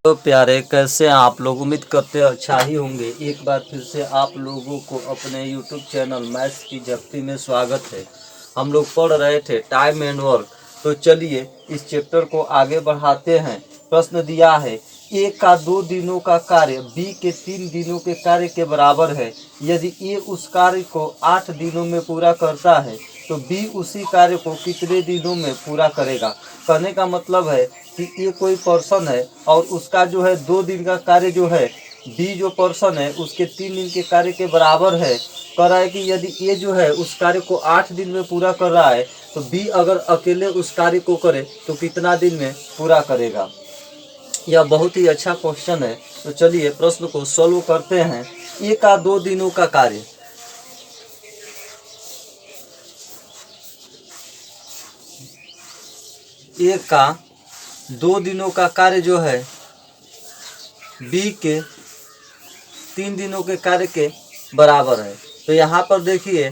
तो प्यारे, कैसे हैं आप लोग? उम्मीद करते हैं अच्छा ही होंगे। एक बार फिर से आप लोगों को अपने यूट्यूब चैनल मैथ्स की झपटी में स्वागत है। हम लोग पढ़ रहे थे टाइम एंड वर्क। तो चलिए इस चैप्टर को आगे बढ़ाते हैं। प्रश्न दिया है, ए का 2 दिनों का कार्य बी के 3 दिनों के कार्य के बराबर है। यदि ए उस कार्य को 8 दिनों में पूरा करता है तो बी उसी कार्य को कितने दिनों में पूरा करेगा। कहने का मतलब है कि ये कोई पर्सन है और उसका जो है 2 दिन का कार्य जो है बी जो पर्सन है उसके 3 दिन के कार्य के बराबर है। कह रहा है कि यदि ये जो है उस कार्य को 8 दिन में पूरा कर रहा है तो बी अगर अकेले उस कार्य को करे तो कितना दिन में पूरा करेगा। यह बहुत ही अच्छा क्वेश्चन है। तो चलिए प्रश्न को सॉल्व करते हैं। ए का 2 दिनों का कार्य, ए का 2 दिनों का कार्य जो है बी के 3 दिनों के कार्य के बराबर है। तो यहाँ पर देखिए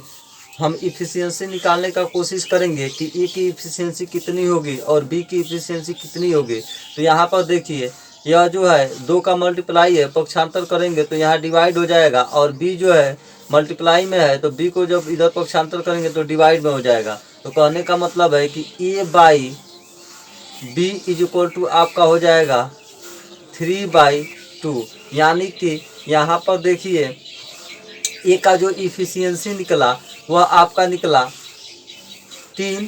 हम इफिशियंसी निकालने का कोशिश करेंगे कि ए की इफिशियंसी कितनी होगी और बी की इफिशियंसी कितनी होगी। तो यहाँ पर देखिए यह जो है 2 का मल्टीप्लाई है, पक्षांतर करेंगे तो यहाँ डिवाइड हो जाएगा, और बी जो है मल्टीप्लाई में है तो बी को जब इधर पक्षांतर करेंगे तो डिवाइड में हो जाएगा। तो कहने का मतलब है कि A by B is equal to आपका हो जाएगा 3/2। यानी कि यहाँ पर देखिए ए का जो इफिशियंसी निकला वह आपका निकला 3,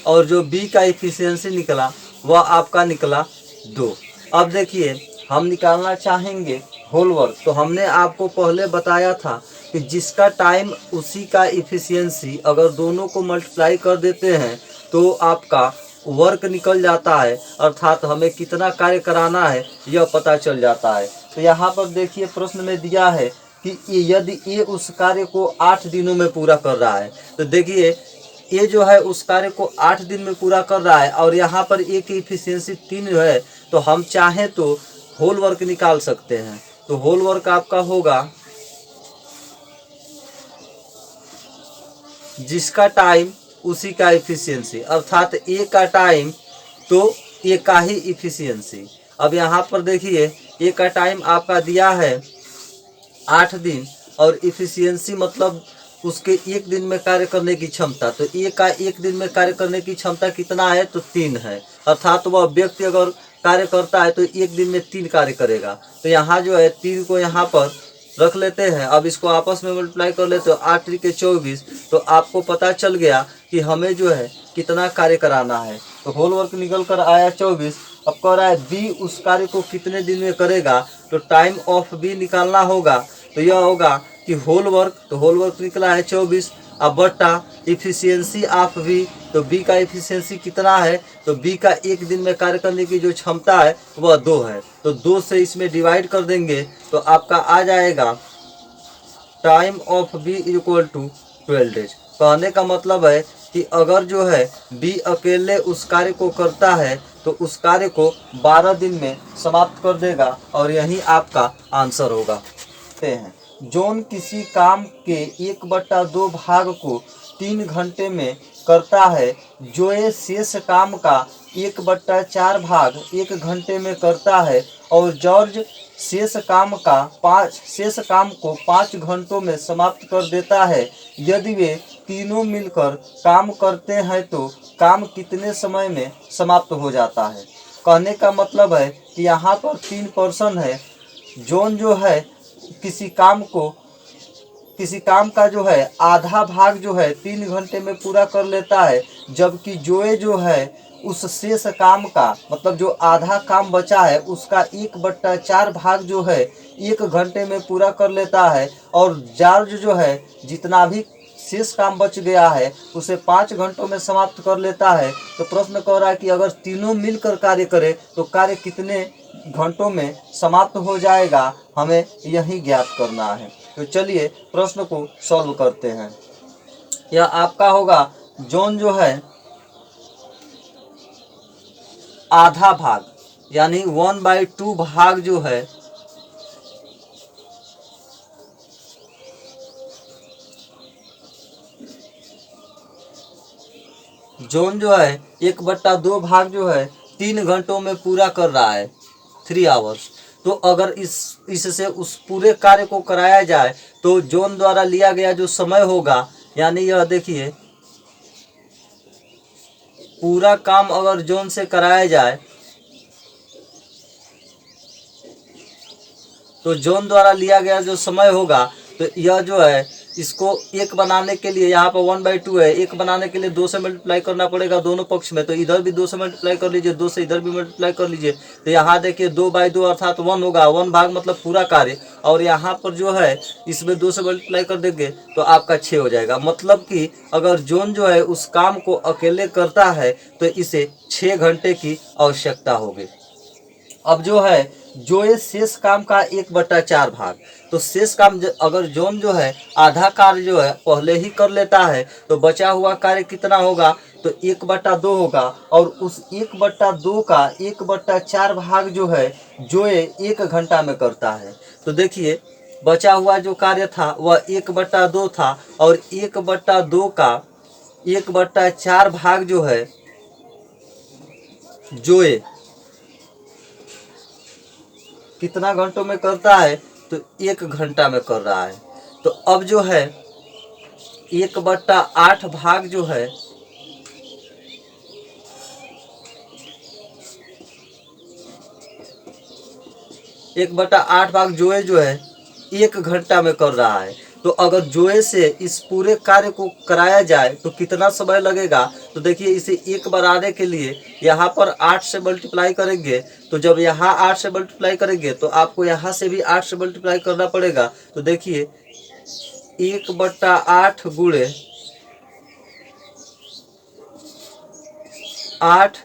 और जो बी का इफिशियंसी निकला वह आपका निकला 2। अब देखिए हम निकालना चाहेंगे होल वर्क। तो हमने आपको पहले बताया था कि जिसका टाइम उसी का इफिशियंसी, अगर दोनों को मल्टीप्लाई कर देते हैं तो आपका वर्क निकल जाता है, अर्थात हमें कितना कार्य कराना है यह पता चल जाता है। तो यहाँ पर देखिए प्रश्न में दिया है कि यदि ये उस कार्य को 8 दिनों में पूरा कर रहा है, तो देखिए ये जो है उस कार्य को 8 दिन में पूरा कर रहा है और यहाँ पर ए की इफिशियंसी 3 है। तो हम चाहें तो होल वर्क निकाल सकते हैं। तो होल वर्क आपका होगा जिसका टाइम उसी का इफिशियंसी, अर्थात ए का टाइम तो ए का ही इफिशियंसी। अब यहाँ पर देखिए ए का टाइम आपका दिया है 8 दिन और इफिशियंसी मतलब उसके 1 दिन में कार्य करने की क्षमता। तो ए का 1 दिन में कार्य करने की क्षमता कितना है तो 3 है, अर्थात वह व्यक्ति अगर कार्य करता है तो 1 दिन में 3 कार्य करेगा। तो यहाँ जो है 3 को यहाँ पर रख लेते हैं। अब इसको आपस में मल्टीप्लाई कर लेते हो 8 के 24। तो आपको पता चल गया कि हमें जो है कितना कार्य कराना है। तो होल वर्क निकल कर आया 24। अब कह रहा है बी उस कार्य को कितने दिन में करेगा, तो टाइम ऑफ बी निकालना होगा। तो यह होगा कि होल वर्क, तो होल वर्क निकला है 24, अब बट्टा इफिशियंसी ऑफ बी। तो बी का इफिशियंसी कितना है, तो बी का 1 दिन में कार्य करने की जो क्षमता है वह 2 है। तो 2 से इसमें डिवाइड कर देंगे तो आपका आ जाएगा time of be equal to 12 days. कहने का मतलब है कि अगर जो है बी अकेले उस कार्य को करता है तो उस कार्य को 12 दिन में समाप्त कर देगा, और यही आपका आंसर होगा। जॉन किसी काम के 1/2 भाग को 3 घंटे में करता है, जो ये शेष काम का 1/4 भाग 1 घंटे में करता है, और जॉर्ज शेष काम को 5 घंटों में समाप्त कर देता है। यदि वे तीनों मिलकर काम करते हैं तो काम कितने समय में समाप्त हो जाता है। कहने का मतलब है कि यहाँ पर 3 पर्सन है। जॉन जो है किसी काम का जो है आधा भाग जो है 3 घंटे में पूरा कर लेता है, जबकि जोए जो है उस शेष काम का मतलब जो आधा काम बचा है उसका 1/4 भाग जो है 1 घंटे में पूरा कर लेता है, और जॉर्ज जो है जितना भी शेष काम बच गया है उसे 5 घंटों में समाप्त कर लेता है। तो प्रश्न कह रहा है कि अगर तीनों मिलकर कार्य करें तो कार्य कितने घंटों में समाप्त हो जाएगा, हमें यही ज्ञात करना है। तो चलिए प्रश्न को सॉल्व करते हैं। यह आपका होगा जॉन जो है आधा भाग यानी 1/2 भाग जो है जॉन जो है 1/2 भाग जो है 3 घंटों में पूरा कर रहा है। 3 आवर्स। तो अगर इससे उस पूरे कार्य को कराया जाए तो जॉन द्वारा लिया गया जो समय होगा, यानी यह देखिए पूरा काम अगर जॉन से कराया जाए तो जॉन द्वारा लिया गया जो समय होगा, तो यह जो है इसको एक बनाने के लिए यहाँ पर 1/2 है, एक बनाने के लिए 2 से मल्टीप्लाई करना पड़ेगा दोनों पक्ष में। तो इधर भी 2 से मल्टीप्लाई कर लीजिए, 2 से इधर भी मल्टीप्लाई कर लीजिए। तो यहाँ देखिए 2/2 अर्थात 1 होगा, 1 भाग मतलब पूरा कार्य। और यहाँ पर जो है इसमें 2 से मल्टीप्लाई कर देंगे तो आपका 6 हो जाएगा। मतलब कि अगर जॉन जो है उस काम को अकेले करता है तो इसे 6 घंटे की आवश्यकता होगी। अब जो है जो ये शेष काम का 1/4 भाग, तो शेष काम अगर जॉन जो है आधा कार्य जो है पहले ही कर लेता है तो बचा हुआ कार्य कितना होगा, तो 1/2 होगा। और उस 1/2 का 1/4 भाग जो है जो ये 1 घंटा में करता है। तो देखिए बचा हुआ जो कार्य था वह 1/2 था, और 1/2 का 1/4 भाग जो है जो ये कितना घंटों में करता है, तो 1 घंटा में कर रहा है। तो अब जो है 1/8 भाग जो है 1/8 भाग जोए जो है 1 घंटा में कर रहा है। तो अगर जोए से इस पूरे कार्य को कराया जाए तो कितना समय लगेगा, तो देखिए इसे 1 बनाने के लिए यहाँ पर 8 से मल्टीप्लाई करेंगे। तो जब यहाँ 8 से मल्टीप्लाई करेंगे तो आपको यहाँ से भी 8 से मल्टीप्लाई करना पड़ेगा। तो देखिए 1/8 गुणे 8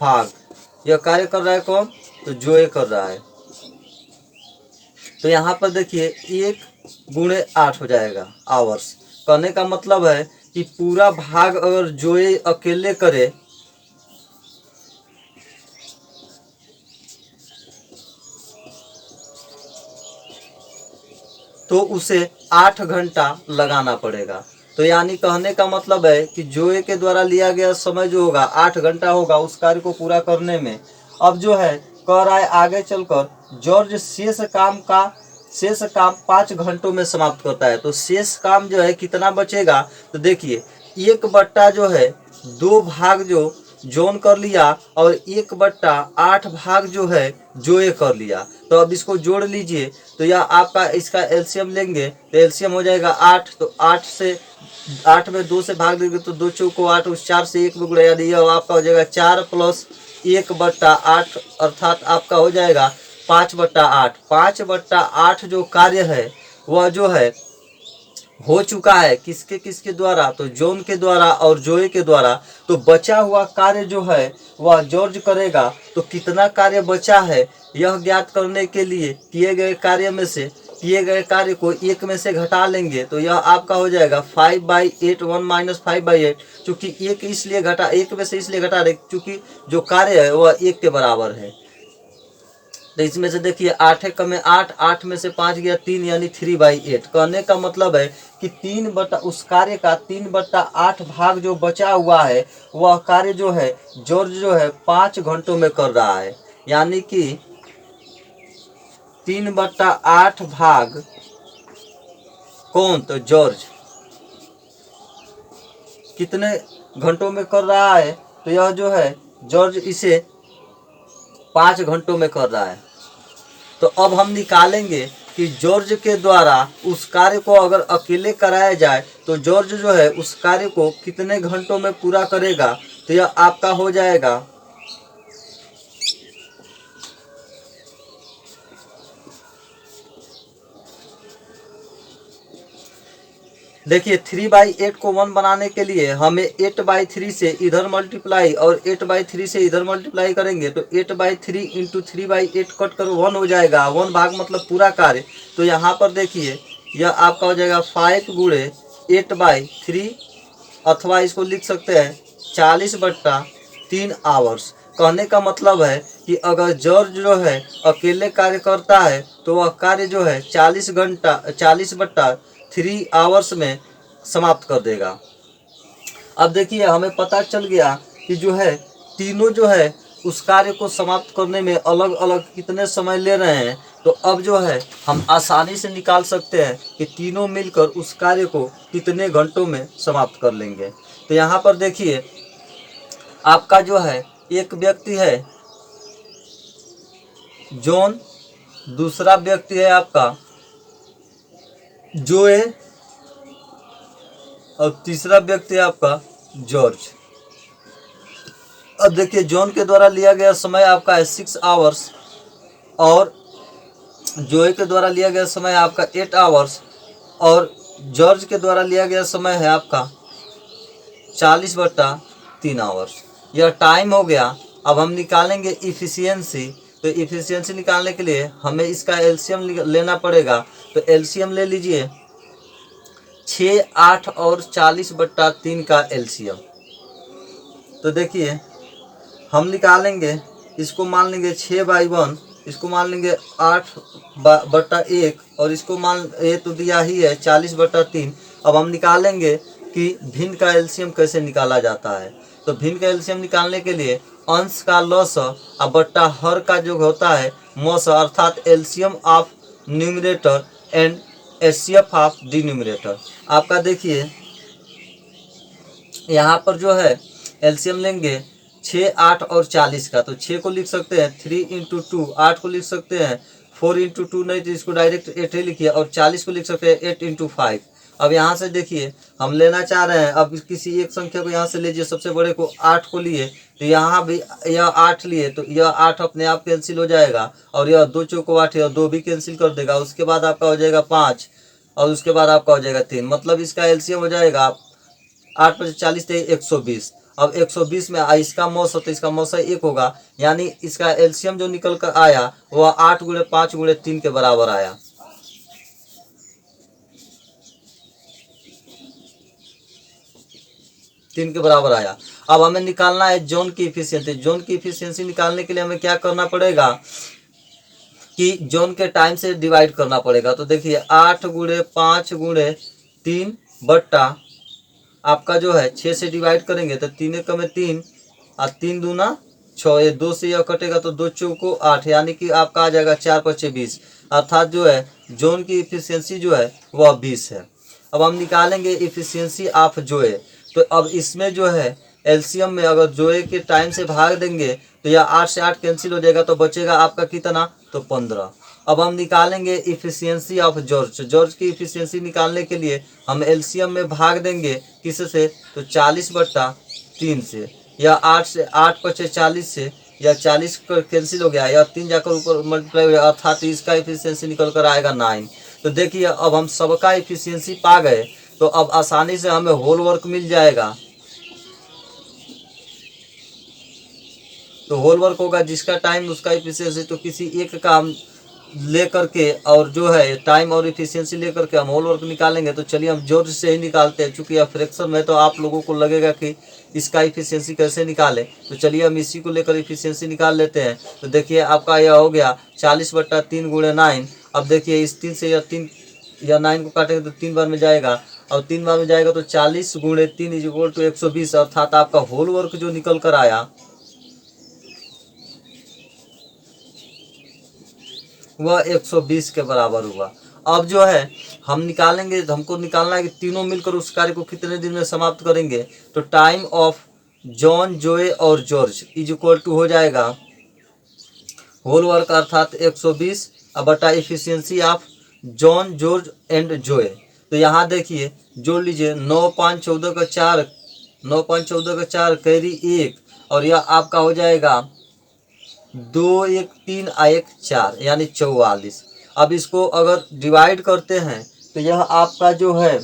भाग, यह कार्य कर रहा है कौन, तो जोए कर रहा है। तो यहाँ पर देखिए 1 गुणे 8 हो जाएगा आवर्स। कहने का मतलब है कि पूरा भाग अगर जोए अकेले करे तो उसे 8 घंटा लगाना पड़ेगा। तो यानी कहने का मतलब है कि जोए के द्वारा लिया गया समय जो होगा 8 घंटा होगा उस कार्य को पूरा करने में। अब जो है कह रहा है आगे चलकर जॉर्ज शेष काम 5 घंटों में समाप्त करता है। तो शेष काम जो है कितना बचेगा, तो देखिए 1/2 जो है 2 भाग जो जॉन कर लिया और 1/8 भाग जो है जोए कर लिया। तो अब इसको जोड़ लीजिए, तो यह आपका इसका एलसीएम लेंगे तो एलसीएम हो जाएगा 8। तो 8 में 2 से भाग देंगे तो 2 चौको 8, उस 4 से 1 में गुणा, यानी यह आपका हो जाएगा 4 + 1/8 अर्थात आपका हो जाएगा 5/8। 5/8 जो कार्य है वह जो है हो चुका है किसके किसके द्वारा, तो जॉन के द्वारा और जोए के द्वारा। तो बचा हुआ कार्य जो है वह जॉर्ज करेगा। तो कितना कार्य बचा है यह ज्ञात करने के लिए किए गए कार्य में से किए गए कार्य को 1 में से घटा लेंगे। तो यह आपका हो जाएगा 5/8, 1 - 5/8। चूंकि 1 इसलिए घटा 1 में से इसलिए घटा रहे क्योंकि जो कार्य है वह 1 के बराबर है। तो इसमें से देखिए 8 कम 8, 8 में से 5 गया 3, यानी 3/8। कहने का मतलब है कि उस कार्य का 3/8 भाग जो बचा हुआ है वह कार्य जो है जॉर्ज जो है 5 घंटों में कर रहा है। यानी कि 3/8 भाग कौन, तो जॉर्ज कितने घंटों में कर रहा है, तो यह जो है जॉर्ज इसे 5 घंटों में कर रहा है। तो अब हम निकालेंगे कि जॉर्ज के द्वारा उस कार्य को अगर अकेले कराया जाए तो जॉर्ज जो है उस कार्य को कितने घंटों में पूरा करेगा। तो यह आपका हो जाएगा देखिए 3/8 को 1 बनाने के लिए हमें 8/3 से इधर मल्टीप्लाई और 8/3 से इधर मल्टीप्लाई करेंगे। तो 8/3 × 3/8 कट कर 1 हो जाएगा। 1 भाग मतलब पूरा कार्य। तो यहाँ पर देखिए यह आपका हो जाएगा 5 गुणे 8/3, अथवा इसको लिख सकते हैं 40/3 आवर्स। कहने का मतलब है कि अगर जॉर्ज जो है अकेले कार्य करता है तो वह कार्य जो है 40/3 आवर्स में समाप्त कर देगा। अब देखिए हमें पता चल गया कि जो है तीनों जो है उस कार्य को समाप्त करने में अलग अलग कितने समय ले रहे हैं। तो अब जो है हम आसानी से निकाल सकते हैं कि तीनों मिलकर उस कार्य को कितने घंटों में समाप्त कर लेंगे। तो यहाँ पर देखिए आपका जो है एक व्यक्ति है जॉन, दूसरा व्यक्ति है आपका जोए और तीसरा व्यक्ति है आपका जॉर्ज। अब देखिए जॉन के द्वारा लिया गया समय आपका है 6 आवर्स और जोए के द्वारा लिया गया समय आपका 8 आवर्स और जॉर्ज के द्वारा लिया गया समय है आपका 40/3 आवर्स। यह टाइम हो गया। अब हम निकालेंगे इफिशियंसी। तो इफिशियंसी निकालने के लिए हमें इसका एलसीएम लेना पड़ेगा। तो एलसीएम ले लीजिए 6, 8 और 40/3 का एलसीएम। तो देखिए हम निकालेंगे, इसको मान लेंगे 6/1, इसको मान लेंगे 8/1 और इसको मान ये तो दिया ही है 40/3। अब हम निकालेंगे कि भिन्न का एलसीएम कैसे निकाला जाता है। तो भिन्न का एलसीएम निकालने के लिए अंश का लॉस और बट्टा हर का जो होता है मॉस, अर्थात LCM of numerator and HCF of denominator. आपका देखिए यहाँ पर जो है एलसीएम लेंगे 6, 8 और 40 का। तो 6 को लिख सकते हैं 3 × 2, 8 को लिख सकते हैं 4 × 2, नहीं तो इसको डायरेक्ट 8 ही लिखिए, और 40 को लिख सकते हैं 8 × 5। अब यहाँ से देखिए हम लेना चाह रहे हैं, अब किसी एक संख्या को यहाँ से लीजिए, सबसे बड़े को 8 को लिए तो यहाँ भी यह 8 लिए तो यह 8 अपने आप कैंसिल हो जाएगा और यह 2 चौको 8, यह 2 भी कैंसिल कर देगा। उसके बाद आपका हो जाएगा 5 और उसके बाद आपका हो जाएगा 3, मतलब इसका एलसीएम हो जाएगा 8 × 40 = 120। अब 120 में इसका मौसा तो इसका मौसा 1 होगा, यानी इसका एलसीएम जो निकल कर आया वह 8 × 5 × 3 के बराबर आया। तीन के बराबर आया। अब हमें निकालना है जॉन की इफिशियंसी। जॉन की इफिशियंसी निकालने के लिए हमें क्या करना पड़ेगा कि जॉन के टाइम से डिवाइड करना पड़ेगा। तो देखिए 8 × 5 × 3 बट्टा आपका जो है 6 से डिवाइड करेंगे तो 3 × 3 और 3 दूना 6, ये 2 से यह कटेगा तो 2 चौको 8, यानी कि आपका आ जाएगा 4 × 5 = 20, अर्थात जो है जॉन की इफिशियंसी जो है वह 20 है। अब हम निकालेंगे इफिशियंसी ऑफ जोए। तो अब इसमें जो है एलसीएम में अगर जोए के टाइम से भाग देंगे तो यह 8 से 8 कैंसिल हो जाएगा, तो बचेगा आपका कितना, तो 15। अब हम निकालेंगे इफिशियंसी ऑफ जॉर्ज। जॉर्ज की इफिशियंसी निकालने के लिए हम एलसीएम में भाग देंगे किससे, तो 40/3 से, या 8 से 8 × 5 = 40 से, या 40 कैंसिल हो गया, या 3 जाकर ऊपर मल्टीप्लाई हो गया, अर्थात इसका इफिशियंसी निकल कर आएगा 9। तो देखिए अब हम सबका इफिशियंसी पा गए, तो अब आसानी से हमें होल वर्क मिल जाएगा। तो होल वर्क होगा जिसका टाइम उसका इफिशियंसी, तो किसी एक का हम ले करके और जो है टाइम और इफिशियंसी ले करके हम होल वर्क निकालेंगे। तो चलिए हम जॉर्ज से ही निकालते हैं, चूंकि यह फ्रैक्शन में तो आप लोगों को लगेगा कि इसका इफिशियंसी कैसे निकालें। तो चलिए हम इसी को लेकर इफिशियंसी निकाल लेते हैं। तो देखिए आपका यह हो गया 40/3 × 9। अब देखिए इस 3 से या 9 को काटेंगे तो 3 बार में जाएगा, और 3 बार में जाएगा तो 40 × 3 = 120, अर्थात आपका होल वर्क जो निकल कर आया वह 120 के बराबर हुआ। अब जो है हम निकालेंगे, हमको निकालना है कि तीनों मिलकर उस कार्य को कितने दिन में समाप्त करेंगे। तो टाइम ऑफ जॉन, जोए और जॉर्ज = हो जाएगा होल वर्क अर्थात 120 बटा efficiency of John, George and Joe. तो यहाँ देखिए जोड़ लीजिए 9 × 5 = 14 का 4, 9 × 5 = 14 का 4 कैरी 1, और यह आपका हो जाएगा 2 1 3 1 4, यानी 44। अब इसको अगर डिवाइड करते हैं तो यह आपका जो है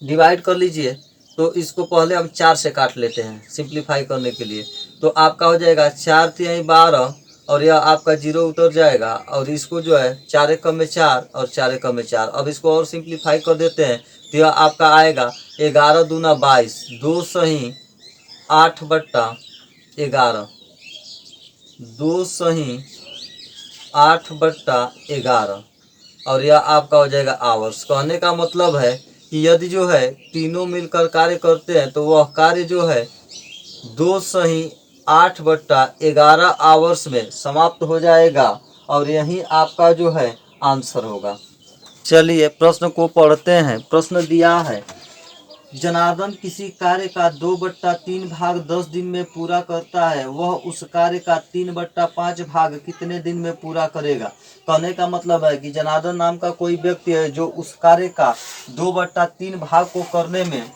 डिवाइड कर लीजिए। तो इसको पहले हम 4 से काट लेते हैं सिंप्लीफाई करने के लिए। तो आपका हो जाएगा 4 × 3 = 12, और यह आपका 0 उतर जाएगा, और इसको जो है 4 × 1 = 4 और 4 × 1 = 4। अब इसको और सिंप्लीफाई कर देते हैं तो यह आपका आएगा 11 दूना 22, 2 सही 8/11, 2 सही 8/11, और यह आपका हो जाएगा आवर्स। कहने का मतलब है कि यदि जो है तीनों मिलकर कार्य करते हैं तो वह कार्य जो है 2/8/11 आवर्स में समाप्त हो जाएगा और यही आपका जो है आंसर होगा। चलिए प्रश्न को पढ़ते हैं। प्रश्न दिया है, जनार्दन किसी कार्य का 2/3 भाग 10 दिन में पूरा करता है, वह उस कार्य का 3/5 भाग कितने दिन में पूरा करेगा। कहने का मतलब है कि जनार्दन नाम का कोई व्यक्ति है जो उस कार्य का 2/3 भाग को करने में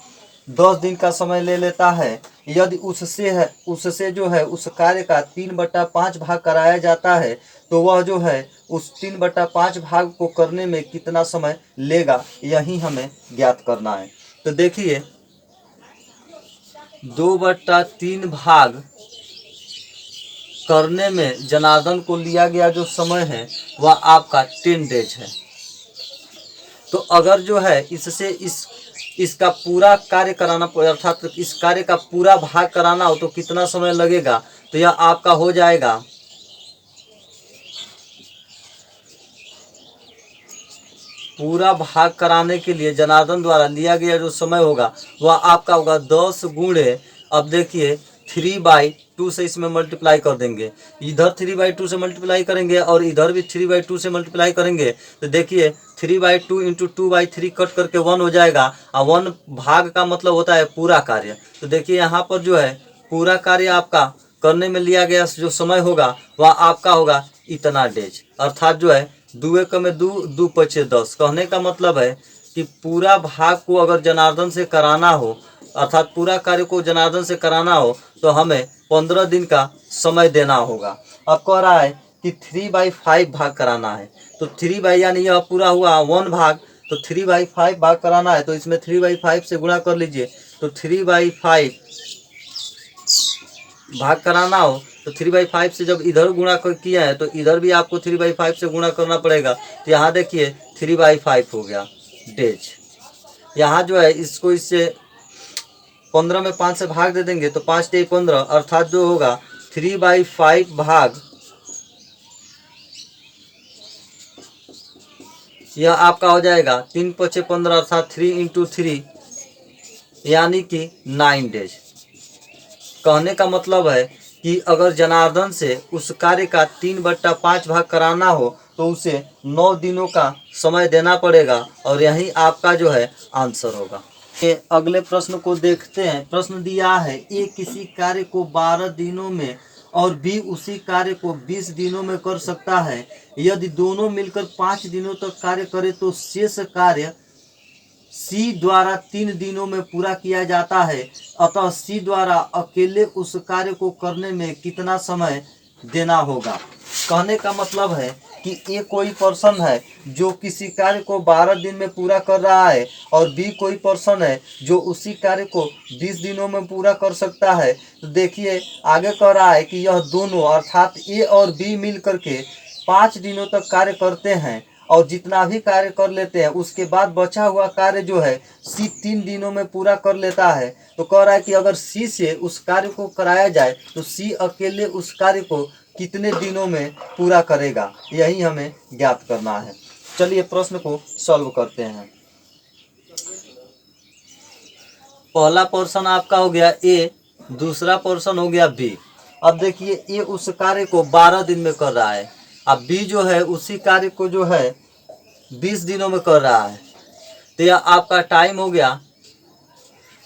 10 दिन का समय ले लेता है। यदि उससे जो है उस कार्य का 3/5 भाग कराया जाता है तो वह जो है उस 3/5 भाग को करने में कितना समय लेगा, यही हमें ज्ञात करना है। तो देखिए 2/3 भाग करने में जनार्दन को लिया गया जो समय है वह आपका 10 डेज है। तो अगर जो है इससे इसका पूरा कार्य कराना, अर्थात इस कार्य का पूरा भाग कराना हो तो कितना समय लगेगा, तो यह आपका हो जाएगा पूरा भाग कराने के लिए जनार्दन द्वारा लिया गया जो समय होगा वह आपका होगा 10 गुणे, अब देखिए 3/2 से इसमें मल्टीप्लाई कर देंगे, इधर 3/2 से मल्टीप्लाई करेंगे और इधर भी 3/2 से मल्टीप्लाई करेंगे तो देखिए 3/2 इंटू 2/3 कट करके 1 हो जाएगा और 1 भाग का मतलब होता है पूरा कार्य। तो देखिए यहाँ पर जो है पूरा कार्य आपका करने में लिया गया जो समय होगा वह आपका होगा इतना डेज, अर्थात जो है 2 एकम में 2, 2 पचे 10। कहने का मतलब है कि पूरा भाग को अगर जनार्दन से कराना हो, अर्थात पूरा कार्य को जनार्दन से कराना हो तो हमें 15 दिन का समय देना होगा। अब कह रहा है कि 3/5 भाग कराना है, तो 3 यानी यह पूरा हुआ 1 भाग, तो 3/5 भाग कराना है तो इसमें 3/5 से गुणा कर लीजिए। तो 3/5 भाग कराना हो तो 3/5 से जब इधर गुणा किया है तो इधर भी आपको 3/5 से गुणा करना पड़ेगा। तो यहाँ देखिए 3/5 हो गया डेज। यहाँ जो है इसको इससे 15 में 5 से भाग दे देंगे तो 5 × 15, अर्थात जो होगा 3/5 भाग यह आपका हो जाएगा 3 × 5 = 15, अर्थात 3 × 3 यानी कि 9 डेज। कहने का मतलब है कि अगर जनार्दन से उस कार्य का 3/5 भाग कराना हो तो उसे 9 दिनों का समय देना पड़ेगा और यही आपका जो है आंसर होगा। अगले प्रश्न को देखते हैं। प्रश्न दिया है, ए किसी कार्य को 12 दिनों में और बी उसी कार्य को 20 दिनों में कर सकता है। यदि दोनों मिलकर 5 दिनों तक कार्य करे तो शेष कार्य सी द्वारा 3 दिनों में पूरा किया जाता है। अतः सी द्वारा अकेले उस कार्य को करने में कितना समय देना होगा। कहने का मतलब है कि ए कोई पर्सन है जो किसी कार्य को 12 दिन में पूरा कर रहा है और बी कोई पर्सन है जो उसी कार्य को 20 दिनों में पूरा कर सकता है। तो देखिए आगे कह रहा है कि यह दोनों अर्थात ए और बी मिल करके 5 दिनों तक कार्य करते हैं और जितना भी कार्य कर लेते हैं उसके बाद बचा हुआ कार्य जो है सी 3 दिनों में पूरा कर लेता है। तो कह रहा है कि अगर सी से उस कार्य को कराया जाए तो सी अकेले उस कार्य को कितने दिनों में पूरा करेगा, यही हमें ज्ञात करना है। चलिए प्रश्न को सॉल्व करते हैं। पहला पोर्शन आपका हो गया ए, दूसरा पोर्शन हो गया बी। अब देखिए ए उस कार्य को 12 दिन में कर रहा है, अब बी जो है उसी कार्य को जो है 20 दिनों में कर रहा है। तो यह आपका टाइम हो गया।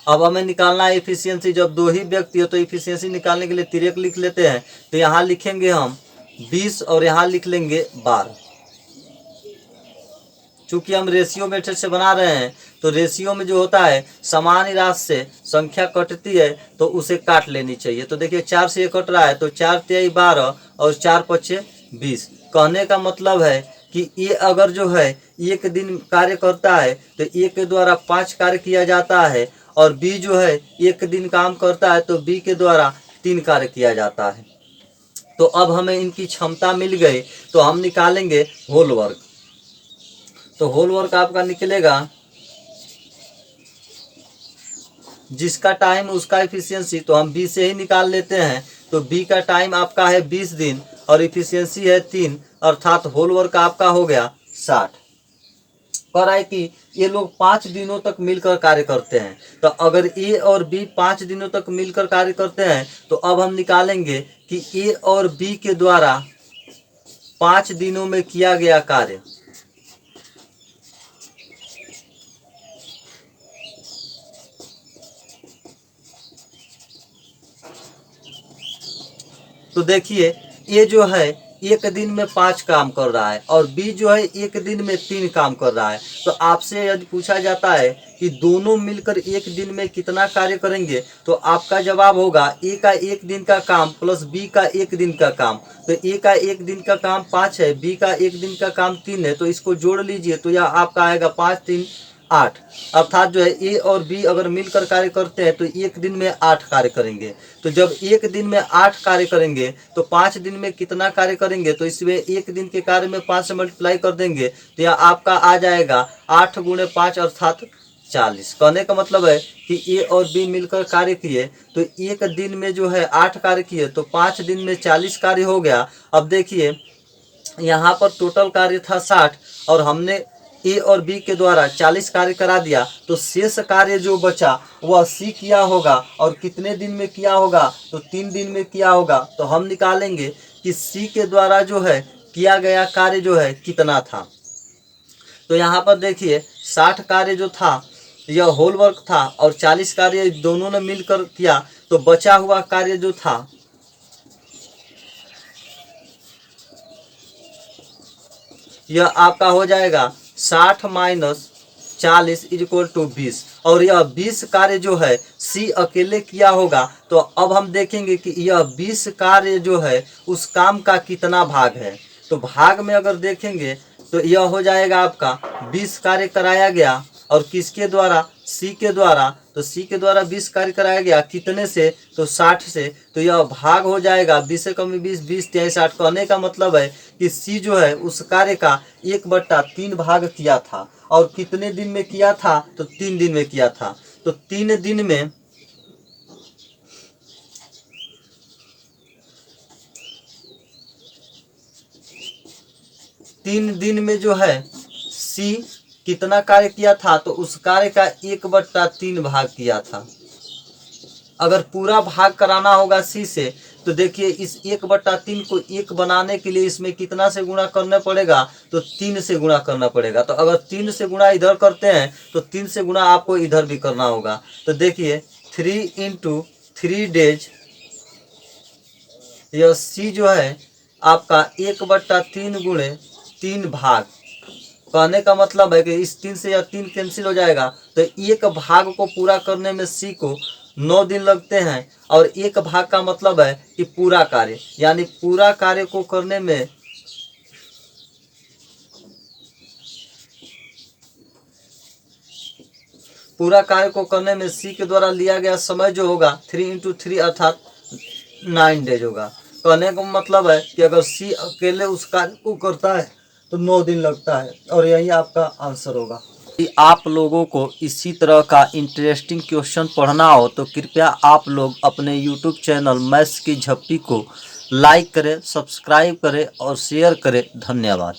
अब हमें निकालना है इफिशियंसी। जब दो ही व्यक्ति हो तो इफिशियंसी निकालने के लिए तिरक लिख लेते हैं। तो यहाँ लिखेंगे हम 20 और यहाँ लिख लेंगे 12। चूंकि हम रेशियो मेथड से बना रहे हैं तो रेशियो में जो होता है समान राशि से संख्या कटती है तो उसे काट लेनी चाहिए। तो देखिए 4 से ये कट रहा है तो 4 × 3 = 12 और 4 × 5 = 20। कहने का मतलब है कि ये अगर जो है एक दिन कार्य करता है तो ए के द्वारा 5 कार्य किया जाता है और बी जो है एक दिन काम करता है तो बी के द्वारा 3 कार्य किया जाता है। तो अब हमें इनकी क्षमता मिल गई तो हम निकालेंगे होल वर्क। तो होल वर्क आपका निकलेगा, जिसका टाइम उसका इफिशियंसी, तो हम बी से ही निकाल लेते हैं। तो बी का टाइम आपका है 20 दिन और इफिशियंसी है 3, अर्थात होल वर्क आपका हो गया 60। कह रहा है कि ये लोग 5 दिनों तक मिलकर कार्य करते हैं। तो अगर ए और बी 5 दिनों तक मिलकर कार्य करते हैं तो अब हम निकालेंगे कि ए और बी के द्वारा 5 दिनों में किया गया कार्य। तो देखिए ये जो है एक दिन में 5 काम कर रहा है और बी जो है एक दिन में 3 काम कर रहा है। तो आपसे यदि पूछा जाता है कि दोनों मिलकर एक दिन में कितना कार्य करेंगे तो आपका जवाब होगा ए का एक दिन का काम प्लस बी का एक दिन का काम। तो ए का एक दिन का काम 5 है, बी का एक दिन का काम 3 है, तो इसको जोड़ लीजिए तो यह आपका आएगा 5 3 8। अर्थात जो है ए और बी अगर मिलकर कार्य करते हैं तो एक दिन में 8 कार्य करेंगे। तो जब एक दिन में 8 कार्य करेंगे तो 5 दिन में कितना कार्य करेंगे, तो इसमें एक दिन के कार्य में 5 से मल्टीप्लाई कर देंगे तो यह आपका आ जाएगा 8 गुणे 5 अर्थात 40। कहने का मतलब है कि ए और बी मिलकर कार्य किए तो एक दिन में जो है 8 कार्य किए तो 5 दिन में 40 कार्य हो गया। अब देखिए यहाँ पर टोटल कार्य था 60 और हमने ए और बी के द्वारा 40 कार्य करा दिया, तो शेष कार्य जो बचा वह सी किया होगा और कितने दिन में किया होगा, तो 3 दिन में किया होगा। तो हम निकालेंगे कि सी के द्वारा जो है किया गया कार्य जो है कितना था। तो यहाँ पर देखिए 60 कार्य जो था यह होल वर्क था और 40 कार्य दोनों ने मिलकर किया, तो बचा हुआ कार्य जो था यह आपका हो जाएगा 60 माइनस 40 इक्वल टू 20 और यह 20 कार्य जो है सी अकेले किया होगा। तो अब हम देखेंगे कि यह 20 कार्य जो है उस काम का कितना भाग है। तो भाग में अगर देखेंगे तो यह हो जाएगा आपका 20 कार्य कराया गया और किसके द्वारा, सी के द्वारा। तो सी के द्वारा 20 कार्य कराया गया कितने से, तो 60 से। तो यह भाग हो जाएगा 20 से कम 20 20 23 60। कहने का मतलब है कि सी जो है उस कार्य का 1/3 भाग किया था और कितने दिन में किया था, तो 3 दिन में किया था। तो 3 दिन में जो है सी कितना कार्य किया था, तो उस कार्य का 1/3 भाग किया था। अगर पूरा भाग कराना होगा सी से तो देखिए इस 1/3 को 1 बनाने के लिए इसमें कितना से गुणा करना पड़ेगा, तो 3 से गुणा करना पड़ेगा। तो अगर 3 से गुणा इधर करते हैं तो 3 से गुणा आपको इधर भी करना होगा। तो देखिए 3 × 3 डेज, यह सी जो है आपका 1/3 गुणे 3 भाग। कहने का मतलब है कि इस 3 से यह 3 कैंसिल हो जाएगा। तो एक भाग को पूरा करने में सी को 9 दिन लगते हैं और एक भाग का मतलब है कि पूरा कार्य, यानी पूरा कार्य को करने में सी के द्वारा लिया गया समय जो होगा 3 × 3 अर्थात 9 डेज होगा। कहने का मतलब है कि अगर सी अकेले उस कार्य को करता है तो 9 दिन लगता है और यही आपका आंसर होगा। यदि आप लोगों को इसी तरह का इंटरेस्टिंग क्वेश्चन पढ़ना हो तो कृपया आप लोग अपने YouTube चैनल मैथ्स की झप्पी को लाइक करें, सब्सक्राइब करें और शेयर करें। धन्यवाद।